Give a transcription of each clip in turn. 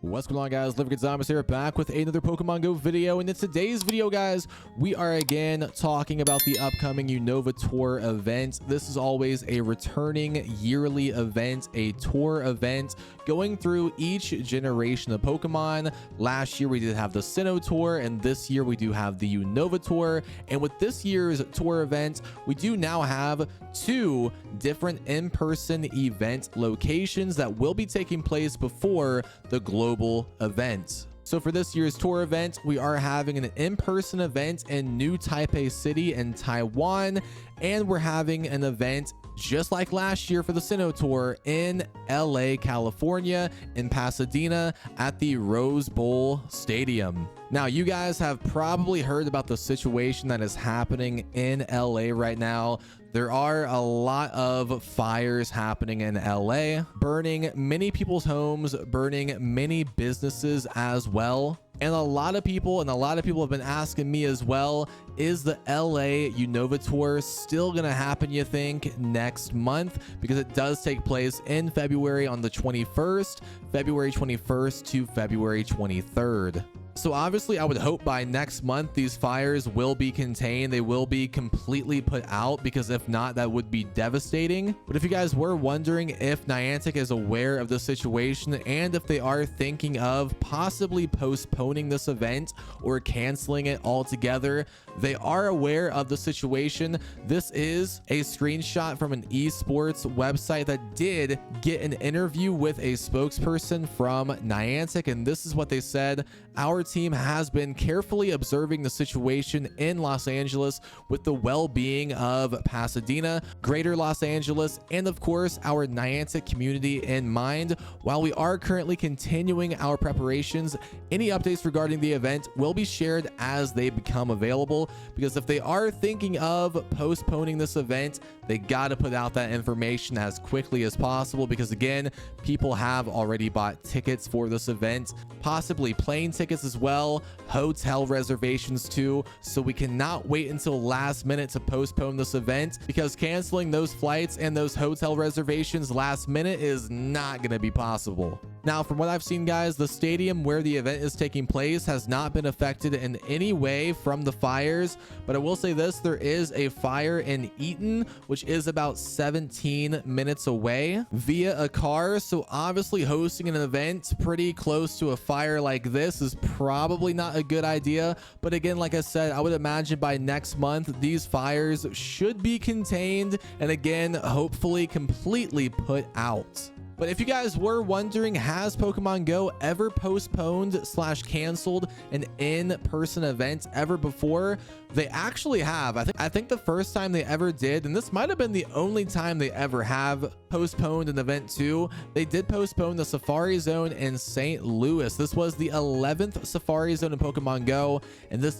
What's going on, guys? Live Good Zombies here, back with another Pokemon Go video. And in today's video, guys, we are again talking about the upcoming Unova Tour event. This is always a returning yearly event, a tour event going through each generation of Pokemon. Last year we did have the Sinnoh Tour, and this year we do have the Unova Tour. And with this year's tour event, we do now have two different in-person event locations that will be taking place before the global event. So for this year's tour event, we are having an in-person event in New Taipei City in Taiwan, and we're having an event just like last year for the Sinnoh Tour in LA, California, in Pasadena at the Rose Bowl Stadium. Now, you guys have probably heard about the situation that is happening in LA right now. There are a lot of fires happening in LA, burning many people's homes, burning many businesses as well. And a lot of people have been asking me as well, is the LA Unova Tour still gonna happen, you think, next month? Because it does take place in February on the 21st, February 21st to February 23rd. So obviously I would hope by next month these fires will be contained, they will be completely put out, because if not, that would be devastating. But if you guys were wondering if Niantic is aware of the situation and if they are thinking of possibly postponing this event or canceling it altogether, they are aware of the situation. This is a screenshot from an esports website that did get an interview with a spokesperson from Niantic, and this is what they said. Our team has been carefully observing the situation in Los Angeles with the well-being of Pasadena, Greater Los Angeles, and of course our Niantic community in mind. While we are currently continuing our preparations, any updates regarding the event will be shared as they become available, because if they are thinking of postponing this event, they got to put out that information as quickly as possible, because again, people have already bought tickets for this event, possibly plane tickets as well, hotel reservations too. So we cannot wait until last minute to postpone this event, because canceling those flights and those hotel reservations last minute is not going to be possible. Now, from what I've seen, guys, the stadium where the event is taking place has not been affected in any way from the fires, but I will say this, there is a fire in Eaton, which is about 17 minutes away via a car. So obviously hosting an event pretty close to a fire like this is probably not a good idea. But again, like I said, I would imagine by next month these fires should be contained and again, hopefully completely put out. But if you guys were wondering, has Pokemon Go ever postponed / canceled an in-person event ever before? They actually have. I think the first time they ever did, and this might have been the only time they ever have postponed an event too, they did postpone the Safari Zone in St. Louis. This was the 11th Safari Zone in Pokemon Go, and this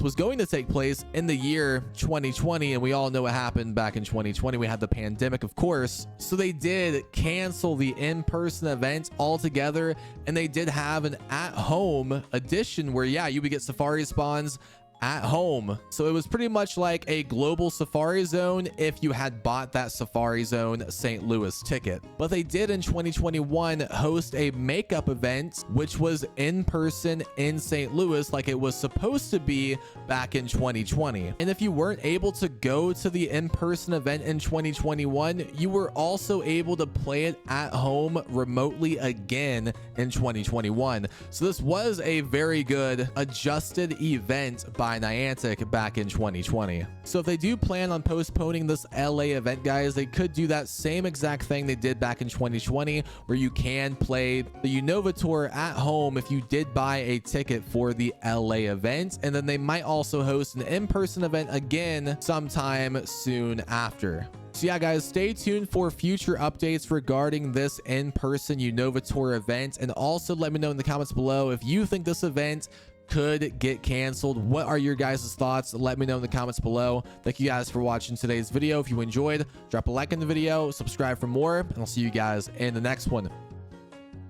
was going to take place in the year 2020, and we all know what happened back in 2020. We had the pandemic, of course. So they did cancel the in-person event altogether, and they did have an at-home edition where, yeah, you would get Safari spawns at home. So it was pretty much like a global Safari Zone if you had bought that Safari Zone St. Louis ticket. But they did in 2021 host a makeup event, which was in person in St. Louis like it was supposed to be back in 2020. And if you weren't able to go to the in-person event in 2021, you were also able to play it at home remotely again in 2021. So this was a very good adjusted event by Niantic back in 2020. So if they do plan on postponing this LA event, guys, they could do that same exact thing they did back in 2020, where you can play the Unova Tour at home if you did buy a ticket for the LA event, and then they might also host an in-person event again sometime soon after. So yeah, guys, stay tuned for future updates regarding this in-person Unova Tour event, and also let me know in the comments below if you think this event could get canceled. What are your guys' thoughts? Let me know in the comments below. Thank you guys for watching today's video. If you enjoyed, drop a like in the video, subscribe for more, and I'll see you guys in the next one.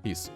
Peace.